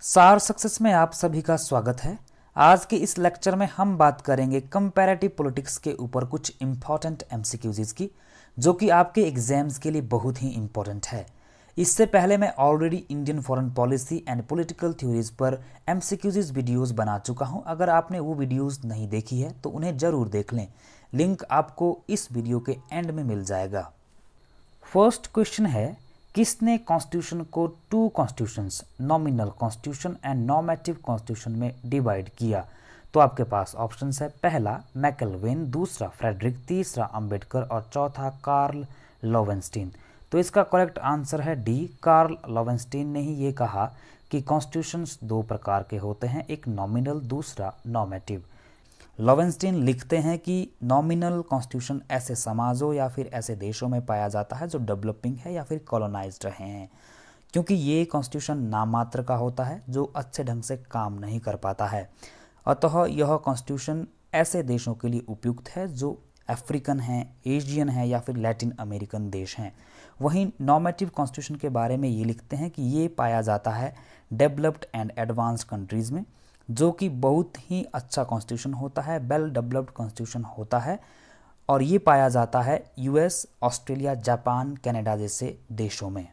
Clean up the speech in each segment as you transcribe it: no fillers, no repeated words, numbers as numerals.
सार सक्सेस में आप सभी का स्वागत है। आज के इस लेक्चर में हम बात करेंगे कंपैरेटिव पॉलिटिक्स के ऊपर कुछ इंपॉर्टेंट एमसीक्यूज की, जो कि आपके एग्जाम्स के लिए बहुत ही इंपॉर्टेंट है। इससे पहले मैं already Indian foreign policy and political theories पर एमसीक्यूज वीडियोस बना चुका हूं। अगर आपने वो वीडियोस नहीं देखी है तो उन्हें जरूर देख लें, लिंक आपको इस वीडियो के एंड में मिल जाएगा। फर्स्ट क्वेश्चन है, किसने कॉन्स्टिट्यूशन को two constitutions, nominal constitution and normative constitution में डिवाइड किया? तो आपके पास ऑप्शंस है, पहला मैकलवेन, दूसरा फ्रेडरिक, तीसरा अंबेडकर और चौथा कार्ल लोवेंस्टीन। तो इसका करेक्ट आंसर है डी, कार्ल लोवेंस्टीन ने ही ये कहा कि कॉन्स्टिट्यूशंस दो प्रकार के होते हैं, एक नॉमिनल, दूसरा नॉर्मेटिव। लोवेंस्टीन लिखते हैं कि नॉमिनल कॉन्स्टिट्यूशन ऐसे समाजों या फिर ऐसे देशों में पाया जाता है जो डेवलपिंग है या फिर कॉलोनाइज्ड रहे हैं, क्योंकि ये कॉन्स्टिट्यूशन नाममात्र का होता है जो अच्छे ढंग से काम नहीं कर पाता है। अतः यह कॉन्स्टिट्यूशन ऐसे देशों के लिए उपयुक्त है जो अफ्रीकन हैं, एशियन हैं या फिर लैटिन अमेरिकन देश हैं। वहीं नॉर्मेटिव कॉन्स्टिट्यूशन के बारे में ये लिखते हैं कि ये पाया जाता है डेवलप्ड एंड एडवांस्ड कंट्रीज़ में, जो कि बहुत ही अच्छा कॉन्स्टिट्यूशन होता है, वेल डेवलप्ड कॉन्स्टिट्यूशन होता है, और ये पाया जाता है यूएस, ऑस्ट्रेलिया, जापान, कनाडा जैसे देशों में।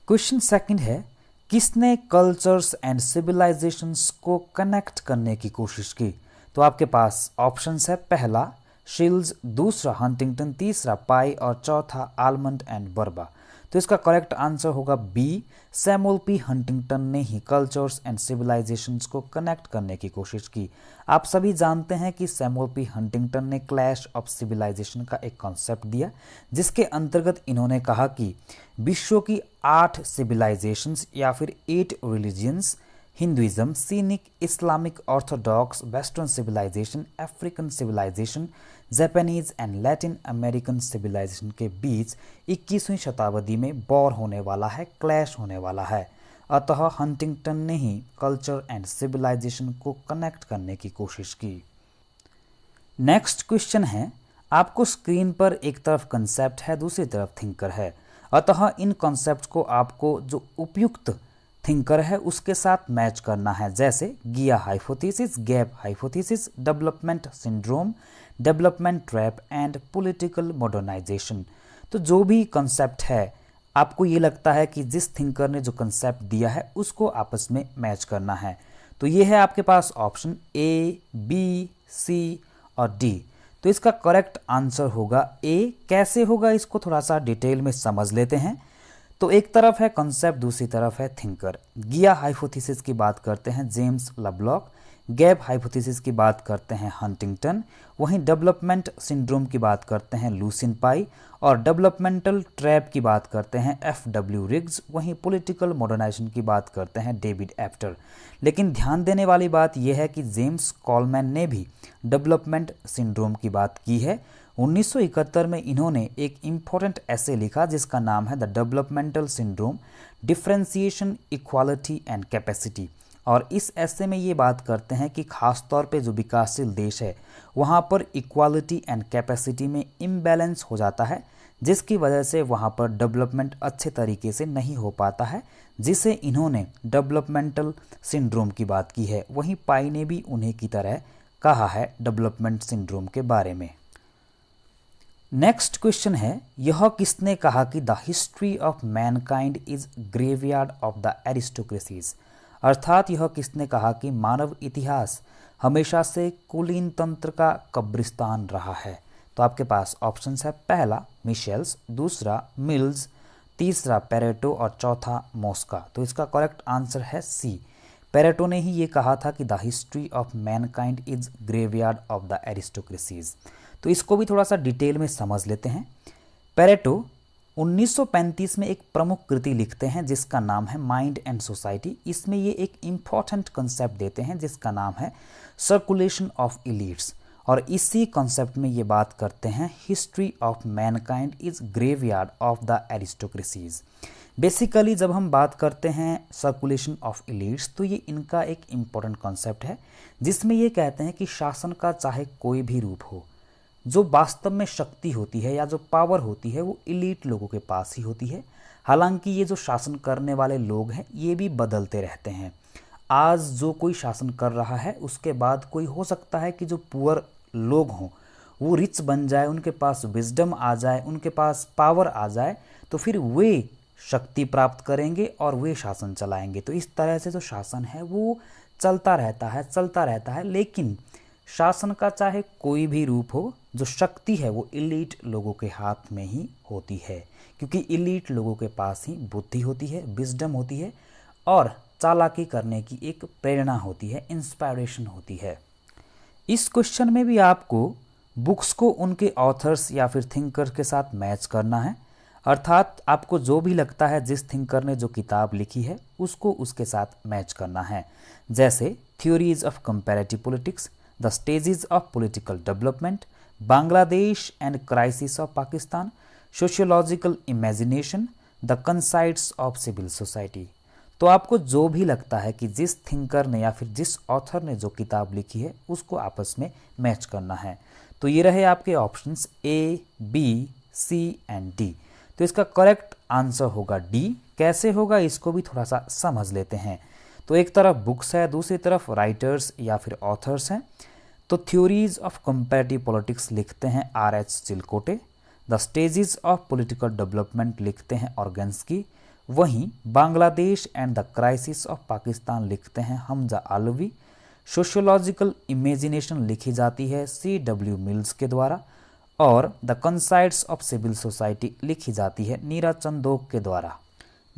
क्वेश्चन सेकंड है, किसने कल्चर्स एंड सिविलाइजेशंस को कनेक्ट करने की कोशिश की? तो आपके पास ऑप्शंस है, पहला शिल्स, दूसरा हंटिंगटन, तीसरा पाई और चौथा आलमंड एंड बर्बा। तो इसका करेक्ट आंसर होगा बी, सैमुअल पी हंटिंगटन ने ही कल्चर्स एंड सिविलाइजेशंस को कनेक्ट करने की कोशिश की। आप सभी जानते हैं कि सैमुअल पी हंटिंगटन ने क्लैश ऑफ सिविलाइजेशन का एक कॉन्सेप्ट दिया, जिसके अंतर्गत इन्होंने कहा कि विश्व की 8 सिविलाइजेशंस या फिर 8 religions, Hinduism, Sinic, Islamic, orthodox, western civilisation, African civilisation, Japanese and Latin American civilisation के बीच 21वीं शताब्दी में वॉर होने वाला है, क्लैश होने वाला है। अतः हंटिंगटन ने ही कल्चर एंड सिविलाइजेशन को कनेक्ट करने की कोशिश की। नेक्स्ट क्वेश्चन है, आपको स्क्रीन पर एक तरफ कंसेप्ट है, दूसरी तरफ थिंकर है। अतः इन कॉन्सेप्ट को आपको जो उपयुक्त थिंकर है उसके साथ मैच करना है, जैसे Gaia hypothesis, gap hypothesis, development syndrome, development trap and political modernisation. तो जो भी कंसेप्ट है, आपको ये लगता है कि जिस थिंकर ने जो कंसेप्ट दिया है उसको आपस में मैच करना है। तो ये है आपके पास ऑप्शन ए, बी, सी और डी। तो इसका करेक्ट आंसर होगा ए। कैसे होगा इसको थोड़ा सा डिटेल में समझ लेते हैं। तो एक तरफ है कॉन्सेप्ट, दूसरी तरफ है थिंकर। गिया हाइपोथेसिस की बात करते हैं जेम्स लवलॉक, गैप हाइपोथेसिस की बात करते हैं हंटिंगटन, वहीं डेवलपमेंट सिंड्रोम की बात करते हैं लुसिन पाई, और डेवलपमेंटल ट्रैप की बात करते हैं एफ.डब्ल्यू. रिग्स, वहीं पॉलिटिकल मॉडर्नाइजेशन की बात करते हैं डेविड एप्टर। लेकिन ध्यान देने वाली बात यह है कि जेम्स कॉलमैन ने भी डेवलपमेंट सिंड्रोम की बात की है। 1971 में इन्होंने एक इम्पॉर्टेंट ऐसे लिखा जिसका नाम है the developmental syndrome, differentiation, equality and capacity. और इस ऐसे में ये बात करते हैं कि खासतौर पे जो विकासशील देश है वहाँ पर इक्वालिटी एंड कैपेसिटी में इम्बैलेंस हो जाता है, जिसकी वजह से वहाँ पर डेवलपमेंट अच्छे तरीके से नहीं हो पाता है, जिसे इन्होंने डेवलपमेंटल सिंड्रोम की बात की है। वहीं पाई ने भी उन्हीं की तरह कहा है डेवलपमेंट सिंड्रोम के बारे में। नेक्स्ट क्वेश्चन है, यह किसने कहा कि the history of mankind is graveyard of the aristocracies? अर्थात यह किसने कहा कि मानव इतिहास हमेशा से कुलीन तंत्र का कब्रिस्तान रहा है? तो आपके पास ऑप्शंस है, पहला मिशेल्स, दूसरा मिल्स, तीसरा पेरेटो और चौथा मॉस्का। तो इसका करेक्ट आंसर है सी। पेरेटो ने ही ये कहा था कि the history of mankind is graveyard of the aristocracies. तो इसको भी थोड़ा सा डिटेल में समझ लेते हैं। पेरेटो 1935 में एक प्रमुख कृति लिखते हैं जिसका नाम है माइंड एंड सोसाइटी। इसमें ये एक इम्पॉर्टेंट कंसेप्ट देते हैं जिसका नाम है सर्कुलेशन ऑफ इलीट्स, और इसी कॉन्सेप्ट में ये बात करते हैं history of mankind is graveyard of the aristocracies. Basically जब हम बात करते हैं सर्कुलेशन ऑफ इलीट्स, तो ये इनका एक इम्पॉर्टेंट कॉन्सेप्ट है जिसमें ये कहते हैं कि शासन का चाहे कोई भी रूप हो, जो वास्तव में शक्ति होती है या जो पावर होती है वो इलीट लोगों के पास ही होती है। हालांकि ये जो शासन करने वाले लोग हैं ये भी बदलते रहते हैं। आज जो कोई शासन कर रहा है उसके बाद कोई हो सकता है कि जो पुअर लोग हों वो रिच बन जाए, उनके पास विजडम आ जाए, उनके पास पावर आ जाए, तो फिर वे शक्ति प्राप्त करेंगे और वे शासन चलाएंगे। तो इस तरह से जो शासन है वो चलता रहता है। लेकिन शासन का चाहे कोई भी रूप हो, जो शक्ति है वो इलीट लोगों के हाथ में ही होती है, क्योंकि इलीट लोगों के पास ही बुद्धि होती है, विजडम होती है और चालाकी करने की एक प्रेरणा होती है, इंस्पायरेशन होती है। इस क्वेश्चन में भी आपको बुक्स को उनके ऑथर्स या फिर थिंकर के साथ मैच करना है, अर्थात आपको जो भी लगता है जिस थिंकर ने जो किताब लिखी है उसको उसके साथ मैच करना है। जैसे theories of comparative politics, the stages of political development, Bangladesh and crisis of Pakistan, sociological imagination, the conceits of civil society. तो आपको जो भी लगता है कि जिस थिंकर ने या फिर जिस ऑथर ने जो किताब लिखी है उसको आपस में मैच करना है। तो ये रहे आपके options A, B, C and D। तो इसका करेक्ट आंसर होगा D। कैसे होगा इसको भी थोड़ा सा समझ लेते हैं। तो एक तरफ बुक्स है, दूसरी तरफ राइटर्स या फिर ऑथर्स हैं। तो थ्योरीज ऑफ कंपैरेटिव पॉलिटिक्स लिखते हैं R.H. Chilcote, the stages of political development लिखते हैं ऑर्गेन्स्की, वहीं Bangladesh and the crisis of Pakistan लिखते हैं हमजा आलवी, सोशियोलॉजिकल इमेजिनेशन लिखी जाती है C.W. मिल्स के द्वारा और the conceits of civil society लिखी जाती है नीरा चंदोक के द्वारा।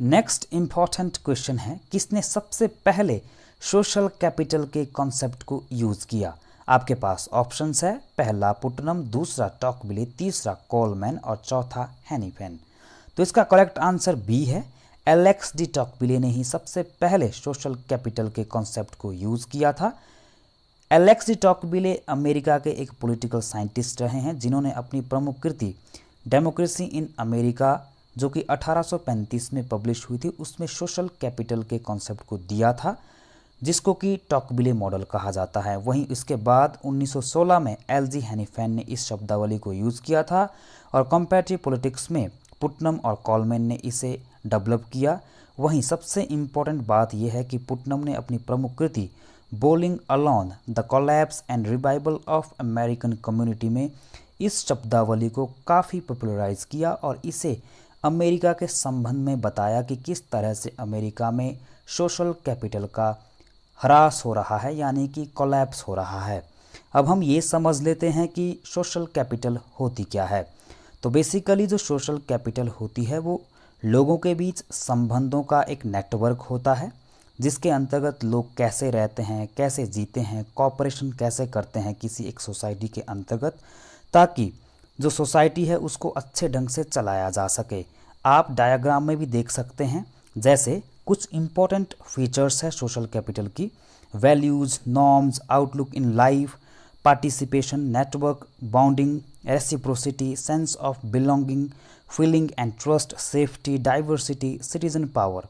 नेक्स्ट इंपॉर्टेंट क्वेश्चन है, किसने सबसे पहले सोशल कैपिटल के कॉन्सेप्ट को यूज किया? आपके पास ऑप्शंस है, पहला पुटनम, दूसरा टॉकबिली, तीसरा कोलमैन और चौथा हैनीफेन। तो इसका करेक्ट आंसर बी है। एलेक्स डी टॉकबिली ने ही सबसे पहले सोशल कैपिटल के कॉन्सेप्ट को यूज किया था। एलेक्स डी टॉकबिली अमेरिका के एक पॉलिटिकल साइंटिस्ट रहे हैं जिन्होंने अपनी प्रमुख कृति डेमोक्रेसी इन अमेरिका जो कि 1835 में पब्लिश हुई थी उसमें सोशल कैपिटल के कॉन्सेप्ट को दिया था, जिसको कि टॉकबिली मॉडल कहा जाता है। वहीं इसके बाद 1916 में एल.जी. हैनीफेन ने इस शब्दावली को यूज़ किया था और कंपैरेटिव पॉलिटिक्स में पुटनम और कोलमैन ने इसे डेवलप किया। वहीं सबसे इम्पोर्टेंट बात यह है कि पुटनम ने अपनी प्रमुख कृति bowling alone the collapse and revival of American community में इस शब्दावली को काफ़ी पॉपुलराइज किया और इसे अमेरिका के संबंध में बताया कि किस तरह से अमेरिका में सोशल कैपिटल का ह्रास हो रहा है, यानी कि कोलैप्स हो रहा है। अब हम ये समझ लेते हैं कि सोशल कैपिटल होती क्या है। तो बेसिकली जो सोशल कैपिटल होती है वो लोगों के बीच संबंधों का एक नेटवर्क होता है, जिसके अंतर्गत लोग कैसे रहते हैं, कैसे जीते हैं, कॉपरेशन कैसे करते हैं किसी एक सोसाइटी के अंतर्गत, ताकि जो सोसाइटी है उसको अच्छे ढंग से चलाया जा सके। आप डायग्राम में भी देख सकते हैं, जैसे कुछ इम्पोर्टेंट फीचर्स है सोशल कैपिटल की: values, norms, outlook in life, participation, network, bounding, reciprocity, sense of belonging, feeling and trust, safety, diversity, citizen power.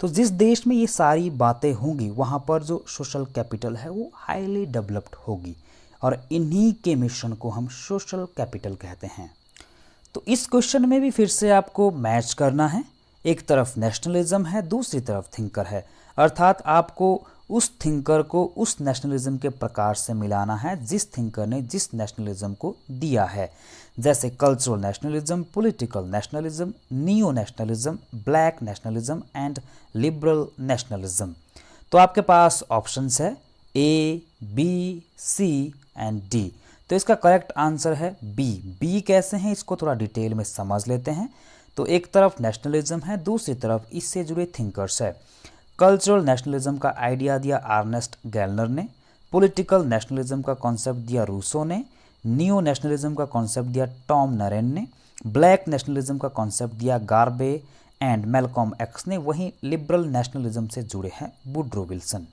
तो जिस देश में ये सारी बातें होंगी वहाँ पर जो सोशल कैपिटल है वो हाईली डेवलप्ड होगी और इन्हीं के मिश्रण को हम सोशल कैपिटल कहते हैं। तो इस क्वेश्चन में भी फिर से आपको मैच करना है। एक तरफ नेशनलिज्म है, दूसरी तरफ थिंकर है, अर्थात आपको उस थिंकर को उस नेशनलिज्म के प्रकार से मिलाना है जिस थिंकर ने जिस नेशनलिज्म को दिया है, जैसे cultural nationalism, political nationalism, neo nationalism, black nationalism and liberal nationalism. तो आपके पास ऑप्शंस है A, B, C and D। तो इसका करेक्ट आंसर है B। B कैसे हैं इसको थोड़ा डिटेल में समझ लेते हैं। तो एक तरफ नेशनलिज्म है, दूसरी तरफ इससे जुड़े थिंकर्स है। कल्चरल नेशनलिज्म का आइडिया दिया अर्नेस्ट गेलनर ने, पॉलिटिकल नेशनलिज्म का कॉन्सेप्ट दिया रूसो ने, नियो नेशनलिज्म का कॉन्सेप्ट दिया टॉम नरेन ने, ब्लैक नेशनलिज्म का कॉन्सेप्ट दिया गार्बे एंड मैलकॉम एक्स ने, वहीं लिबरल नेशनलिज्म से जुड़े हैं वुड्रो विल्सन।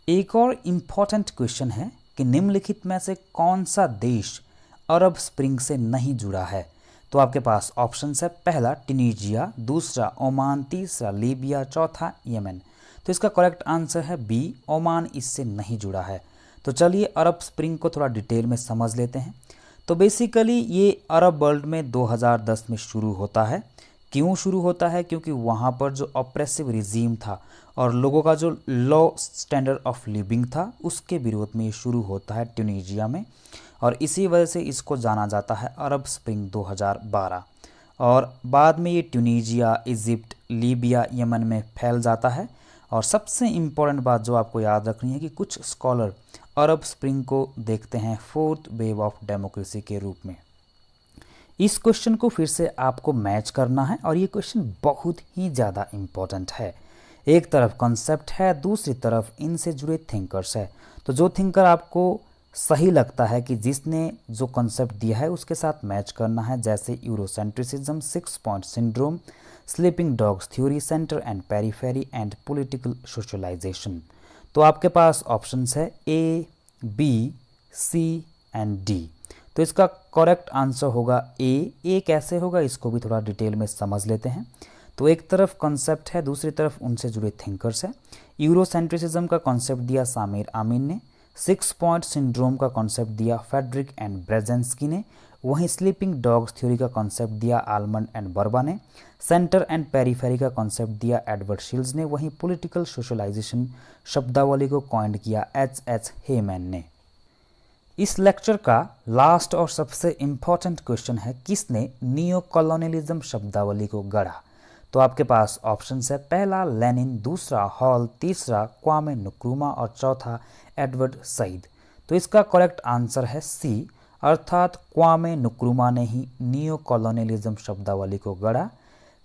एक और इम्पॉर्टेंट क्वेश्चन है कि निम्नलिखित में से कौन सा देश अरब स्प्रिंग से नहीं जुड़ा है? तो आपके पास ऑप्शन है, पहला ट्यूनीजिया, दूसरा ओमान, तीसरा लीबिया, चौथा यमन। तो इसका करेक्ट आंसर है बी, ओमान इससे नहीं जुड़ा है। तो चलिए अरब स्प्रिंग को थोड़ा डिटेल में समझ लेते हैं। तो बेसिकली ये अरब वर्ल्ड में 2010 में शुरू होता है, क्यों शुरू होता है? क्योंकि वहाँ पर जो ऑप्रेसिव रिजीम था और लोगों का जो लो स्टैंडर्ड ऑफ लिविंग था उसके विरोध में ये शुरू होता है ट्यूनीजिया में, और इसी वजह से इसको जाना जाता है अरब स्प्रिंग 2012। और बाद में ये ट्यूनीजिया, इजिप्ट, लीबिया, यमन में फैल जाता है। और सबसे इम्पोर्टेंट बात जो आपको याद रखनी है कि कुछ स्कॉलर अरब स्प्रिंग को देखते हैं फोर्थ वेव ऑफ डेमोक्रेसी के रूप में। इस क्वेश्चन को फिर से आपको मैच करना है और ये क्वेश्चन बहुत ही ज़्यादा इम्पोर्टेंट है। एक तरफ कॉन्सेप्ट है, दूसरी तरफ इनसे जुड़े थिंकर्स है। तो जो थिंकर आपको सही लगता है कि जिसने जो कॉन्सेप्ट दिया है उसके साथ मैच करना है, जैसे Eurocentrism, 6 point syndrome, sleeping dogs theory, centre and periphery and political socialisation. तो आपके पास ऑप्शंस है A, B, C and D. तो इसका करेक्ट आंसर होगा ए। ए कैसे होगा इसको भी थोड़ा डिटेल में समझ लेते हैं। तो एक तरफ कॉन्सेप्ट है, दूसरी तरफ उनसे जुड़े थिंकर्स है। यूरोसेंट्रिसिज्म का कॉन्सेप्ट दिया सामिर आमीन ने, 6 पॉइंट सिंड्रोम का कॉन्सेप्ट दिया फेडरिक एंड ब्रेजेंस्की ने, वहीं स्लीपिंग डॉग्स थ्योरी का कॉन्सेप्ट दिया आलमंड एंड बर्बा ने, सेंटर एंड पेरिफेरी का कॉन्सेप्ट दिया एडवर्ड शिल्स ने, वहीं पॉलिटिकल सोशलाइजेशन शब्दावली को कॉइंड किया एच हेमैन ने। इस लेक्चर का लास्ट और सबसे इम्पोर्टेंट क्वेश्चन है, किसने नियो कॉलोनियलिज्म शब्दावली को गढ़ा? तो आपके पास ऑप्शंस है, पहला लेनिन, दूसरा हॉल, तीसरा क्वामे नुक्रुमा और चौथा एडवर्ड सईद। तो इसका करेक्ट आंसर है सी, अर्थात क्वामे नुक्रुमा ने ही नियो कॉलोनियलिज्म शब्दावली को गढ़ा।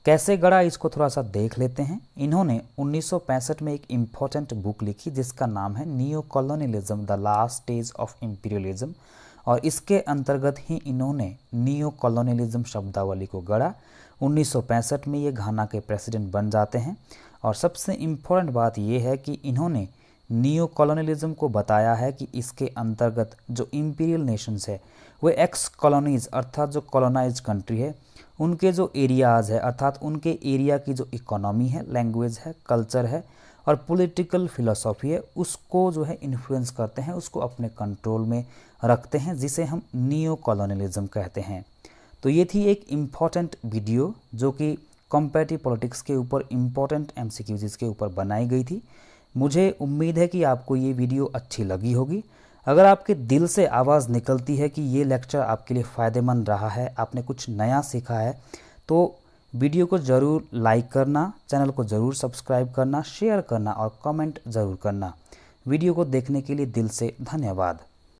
कैसे गढ़ा इसको थोड़ा सा देख लेते हैं। इन्होंने 1965 में एक इम्पॉर्टेंट बुक लिखी जिसका नाम है neo colonialism the last stage of imperialism, और इसके अंतर्गत ही इन्होंने नियो कॉलोनियलिज्म शब्दावली को गढ़ा। 1965 में ये घाना के प्रेसिडेंट बन जाते हैं। और सबसे इम्पोर्टेंट बात यह है कि इन्होंने नियो कॉलोनियलिज्म को बताया है कि इसके अंतर्गत जो इम्पीरियल नेशंस है वो एक्स कॉलोनीज अर्थात जो कॉलोनाइज कंट्री है उनके जो एरियाज़ है अर्थात उनके एरिया की जो इकोनॉमी है, लैंग्वेज है, कल्चर है और पॉलिटिकल फिलॉसफी है उसको जो है इन्फ्लुएंस करते हैं, उसको अपने कंट्रोल में रखते हैं, जिसे हम नियो कॉलोनियलिज्म कहते हैं। तो ये थी एक इम्पॉर्टेंट वीडियो जो कि कंपैरेटिव पॉलिटिक्स के ऊपर इम्पॉर्टेंट एमसीक्यूज़ के ऊपर बनाई गई थी। मुझे उम्मीद है कि आपको ये वीडियो अच्छी लगी होगी। अगर आपके दिल से आवाज़ निकलती है कि ये लेक्चर आपके लिए फ़ायदेमंद रहा है, आपने कुछ नया सीखा है, तो वीडियो को ज़रूर लाइक करना, चैनल को ज़रूर सब्सक्राइब करना, शेयर करना और कमेंट ज़रूर करना। वीडियो को देखने के लिए दिल से धन्यवाद।